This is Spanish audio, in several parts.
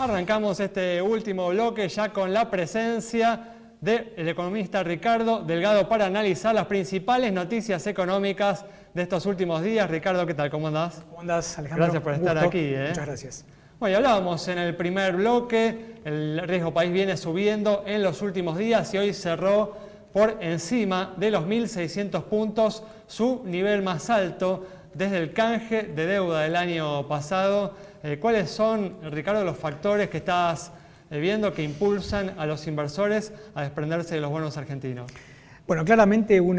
Arrancamos este último bloque ya con la presencia del economista Ricardo Delgado para analizar las principales noticias económicas de estos últimos días. Ricardo, ¿qué tal? ¿Cómo andás? ¿Cómo andás, Alejandro? Gracias por estar aquí. Muchas gracias. Bueno, hablábamos en el primer bloque, el riesgo país viene subiendo en los últimos días y hoy cerró por encima de los 1.600 puntos, su nivel más alto desde el canje de deuda del año pasado. ¿Cuáles son, Ricardo, los factores que estás viendo que impulsan a los inversores a desprenderse de los bonos argentinos? Bueno, claramente un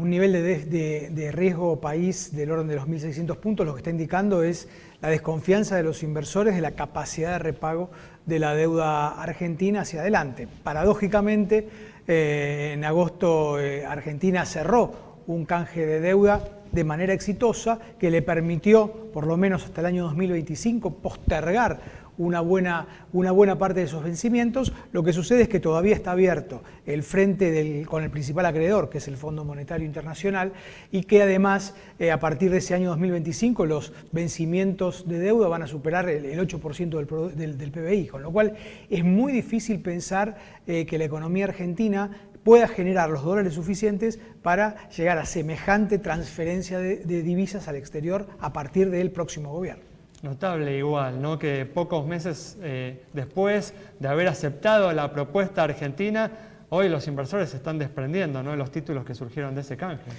nivel de riesgo país del orden de los 1.600 puntos lo que está indicando es la desconfianza de los inversores de la capacidad de repago de la deuda argentina hacia adelante. Paradójicamente, en agosto Argentina cerró un canje de deuda de manera exitosa que le permitió, por lo menos hasta el año 2025, postergar una buena parte de esos vencimientos. Lo que sucede es que todavía está abierto el frente con el principal acreedor, que es el Fondo Monetario Internacional, y que además a partir de ese año 2025 los vencimientos de deuda van a superar el 8% del PBI, con lo cual es muy difícil pensar que la economía argentina pueda generar los dólares suficientes para llegar a semejante transferencia de divisas al exterior a partir del próximo gobierno. Notable igual, ¿no? Que pocos meses después de haber aceptado la propuesta argentina, hoy los inversores se están desprendiendo, ¿no?, de los títulos que surgieron de ese canje.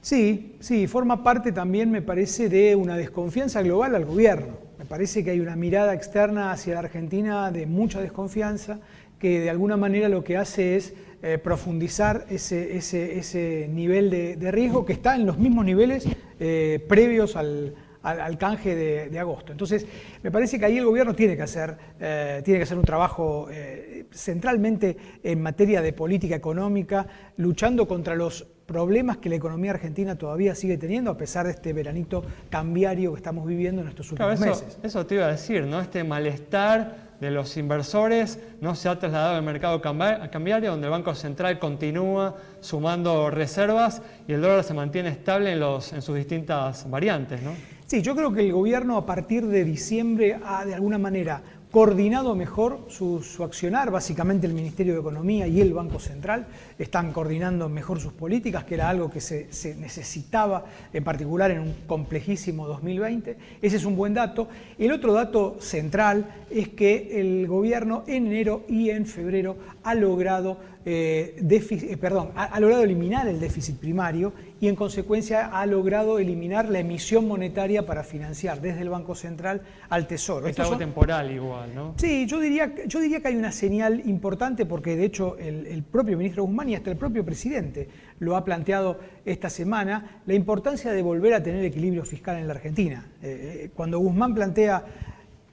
Sí, forma parte también, me parece, de una desconfianza global al gobierno. Me parece que hay una mirada externa hacia la Argentina de mucha desconfianza, que de alguna manera lo que hace es profundizar ese nivel de riesgo que está en los mismos niveles previos al canje de agosto. Entonces, me parece que ahí el gobierno tiene que hacer un trabajo centralmente en materia de política económica, luchando contra los problemas que la economía argentina todavía sigue teniendo, a pesar de este veranito cambiario que estamos viviendo en estos últimos meses. Eso te iba a decir, ¿no? Este malestar de los inversores no se ha trasladado al mercado cambiario, donde el Banco Central continúa sumando reservas y el dólar se mantiene estable en sus distintas variantes, ¿no? Sí, yo creo que el gobierno a partir de diciembre ha de alguna manera coordinado mejor su accionar, básicamente el Ministerio de Economía y el Banco Central están coordinando mejor sus políticas, que era algo que se necesitaba en particular en un complejísimo 2020. Ese es un buen dato. El otro dato central es que el gobierno en enero y en febrero ha logrado eliminar el déficit primario y en consecuencia ha logrado eliminar la emisión monetaria para financiar desde el Banco Central al Tesoro. Es algo temporal igual, ¿no? Sí, yo diría que hay una señal importante porque de hecho el propio ministro Guzmán y hasta el propio presidente lo ha planteado esta semana, la importancia de volver a tener equilibrio fiscal en la Argentina. Cuando Guzmán plantea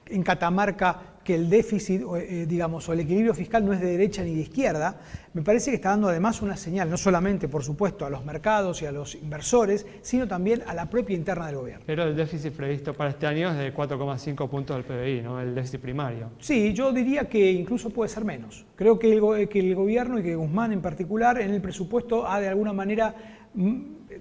en Catamarca que el déficit, o el equilibrio fiscal no es de derecha ni de izquierda, me parece que está dando además una señal, no solamente, por supuesto, a los mercados y a los inversores, sino también a la propia interna del gobierno. Pero el déficit previsto para este año es de 4,5 puntos del PBI, ¿no? El déficit primario. Sí, yo diría que incluso puede ser menos. Creo que el gobierno y que Guzmán en particular en el presupuesto ha de alguna manera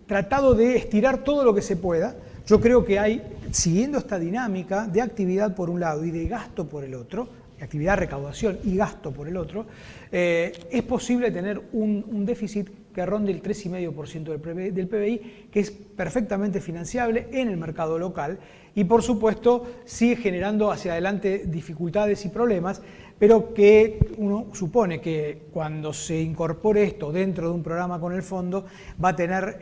tratado de estirar todo lo que se pueda. Yo creo que hay, siguiendo esta dinámica de actividad por un lado y de gasto por el otro, actividad, recaudación y gasto por el otro, es posible tener un déficit que ronde el 3,5% del PBI, que es perfectamente financiable en el mercado local y por supuesto sigue generando hacia adelante dificultades y problemas, pero que uno supone que cuando se incorpore esto dentro de un programa con el fondo va a tener,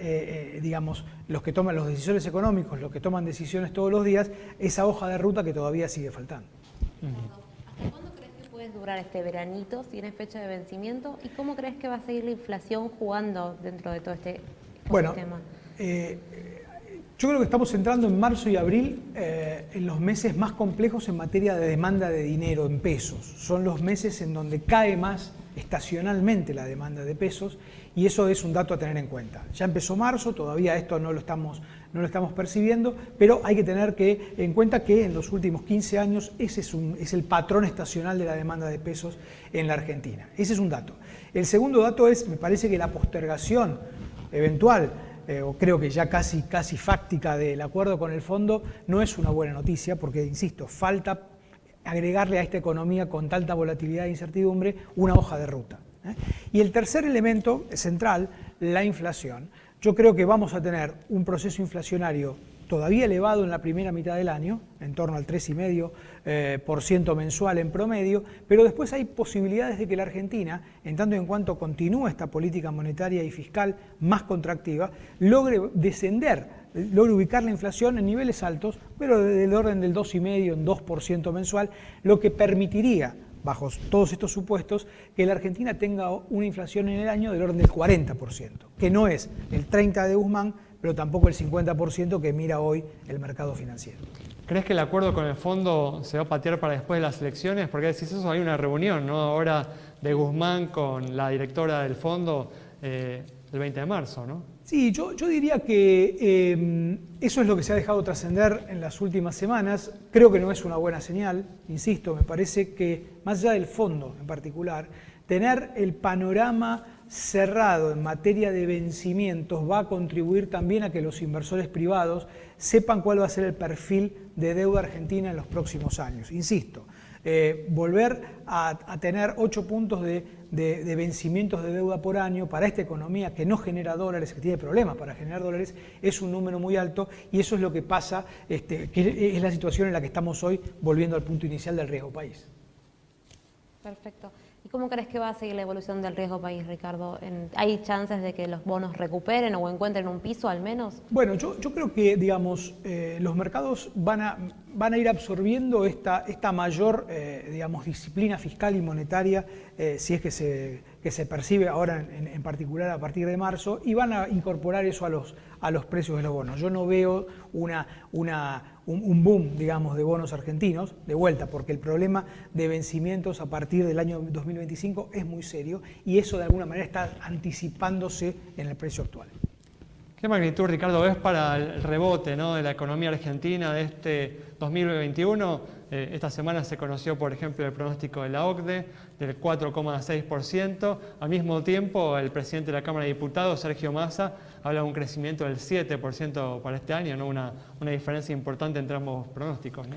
los que toman los decisores económicos, los que toman decisiones todos los días, esa hoja de ruta que todavía sigue faltando. ¿Hasta cuándo crees que puede durar este veranito? ¿Tiene fecha de vencimiento? ¿Y cómo crees que va a seguir la inflación jugando dentro de todo este ecosistema? Yo creo que estamos entrando en marzo y abril en los meses más complejos en materia de demanda de dinero en pesos. Son los meses en donde cae más estacionalmente la demanda de pesos y eso es un dato a tener en cuenta. Ya empezó marzo, todavía esto no lo estamos percibiendo, pero hay que tener en cuenta que en los últimos 15 años ese es el patrón estacional de la demanda de pesos en la Argentina. Ese es un dato. El segundo dato es, me parece que la postergación eventual o creo que ya casi fáctica del acuerdo con el fondo, no es una buena noticia porque, insisto, falta agregarle a esta economía con tanta volatilidad e incertidumbre una hoja de ruta. Y el tercer elemento central, la inflación. Yo creo que vamos a tener un proceso inflacionario todavía elevado en la primera mitad del año, en torno al 3,5% mensual en promedio, pero después hay posibilidades de que la Argentina, en tanto y en cuanto continúe esta política monetaria y fiscal más contractiva, logre descender, logre ubicar la inflación en niveles altos, pero del orden del 2,5%, en 2% mensual, lo que permitiría, bajo todos estos supuestos, que la Argentina tenga una inflación en el año del orden del 40%, que no es el 30% de Guzmán, pero tampoco el 50% que mira hoy el mercado financiero. ¿Crees que el acuerdo con el fondo se va a patear para después de las elecciones? Porque decís eso, hay una reunión, ¿no? Ahora de Guzmán con la directora del fondo el 20 de marzo, ¿no? Sí, yo diría que eso es lo que se ha dejado trascender en las últimas semanas. Creo que no es una buena señal, insisto, me parece que más allá del fondo en particular, tener el panorama cerrado en materia de vencimientos va a contribuir también a que los inversores privados sepan cuál va a ser el perfil de deuda argentina en los próximos años. Insisto, volver a tener 8 puntos de vencimientos de deuda por año para esta economía que no genera dólares, que tiene problemas para generar dólares, es un número muy alto y eso es lo que pasa, que es la situación en la que estamos hoy, volviendo al punto inicial del riesgo país. Perfecto. ¿Y cómo crees que va a seguir la evolución del riesgo país, Ricardo? ¿Hay chances de que los bonos recuperen o encuentren un piso al menos? Bueno, yo creo que, digamos, los mercados van a ir absorbiendo esta mayor, digamos, disciplina fiscal y monetaria, si es que se percibe ahora en particular a partir de marzo, y van a incorporar eso a los precios de los bonos. Yo no veo un boom, digamos, de bonos argentinos, de vuelta, porque el problema de vencimientos a partir del año 2025 es muy serio y eso de alguna manera está anticipándose en el precio actual. ¿Qué magnitud, Ricardo, ves para el rebote, ¿no?, de la economía argentina de este 2021? Esta semana se conoció, por ejemplo, el pronóstico de la OCDE del 4,6%. Al mismo tiempo, el presidente de la Cámara de Diputados, Sergio Massa, habla de un crecimiento del 7% para este año, ¿no? Una diferencia importante entre ambos pronósticos, ¿no?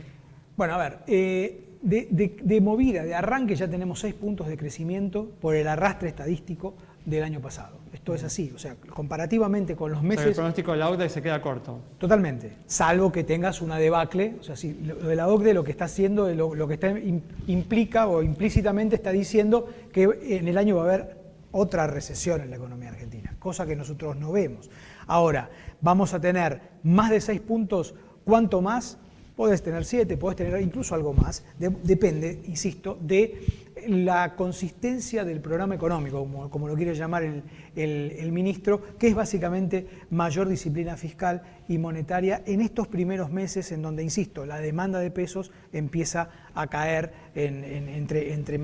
Bueno, a ver, de movida, de arranque ya tenemos 6 puntos de crecimiento por el arrastre estadístico del año pasado. Esto es así, o sea, comparativamente con los meses... O sea, el pronóstico de la OCDE se queda corto. Totalmente, salvo que tengas una debacle, o sea, si lo de la OCDE lo que está haciendo, lo que implica o implícitamente está diciendo que en el año va a haber otra recesión en la economía argentina, cosa que nosotros no vemos. Ahora, vamos a tener más de 6 puntos, ¿cuánto más? Podés tener 7, podés tener incluso algo más, depende, insisto, de la consistencia del programa económico, como lo quiere llamar el ministro, que es básicamente mayor disciplina fiscal y monetaria en estos primeros meses en donde, insisto, la demanda de pesos empieza a caer entre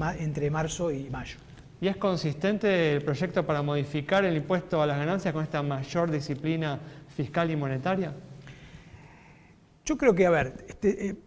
marzo y mayo. ¿Y es consistente el proyecto para modificar el impuesto a las ganancias con esta mayor disciplina fiscal y monetaria? Yo creo que, a ver,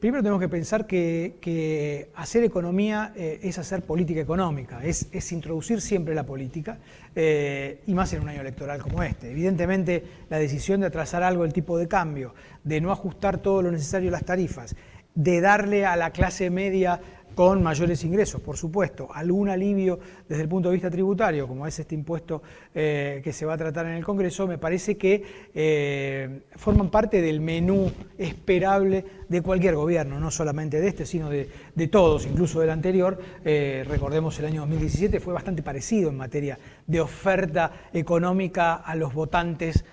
primero tenemos que pensar que hacer economía es hacer política económica, es introducir siempre la política, y más en un año electoral como este. Evidentemente, la decisión de atrasar algo el tipo de cambio, de no ajustar todo lo necesario a las tarifas, de darle a la clase media con mayores ingresos, por supuesto, algún alivio desde el punto de vista tributario, como es este impuesto que se va a tratar en el Congreso, me parece que forman parte del menú esperable de cualquier gobierno, no solamente de este, sino de todos, incluso del anterior. Recordemos el año 2017 fue bastante parecido en materia de oferta económica a los votantes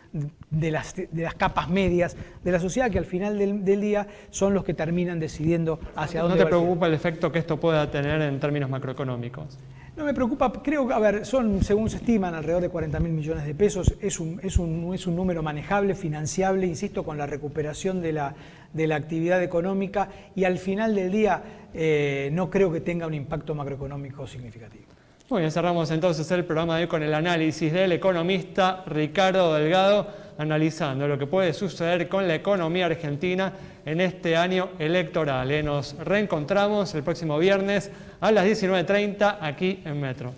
de las capas medias de la sociedad, que al final del día son los que terminan decidiendo hacia dónde va. ¿No te preocupa el efecto que esto pueda tener en términos macroeconómicos? No me preocupa, creo que, a ver, según se estiman, alrededor de 40.000 millones de pesos, es un número manejable, financiable, insisto, con la recuperación de la actividad económica, y al final del día no creo que tenga un impacto macroeconómico significativo. Muy bien, cerramos entonces el programa de hoy con el análisis del economista Ricardo Delgado, analizando lo que puede suceder con la economía argentina en este año electoral. Nos reencontramos el próximo viernes a las 19:30 aquí en Metro.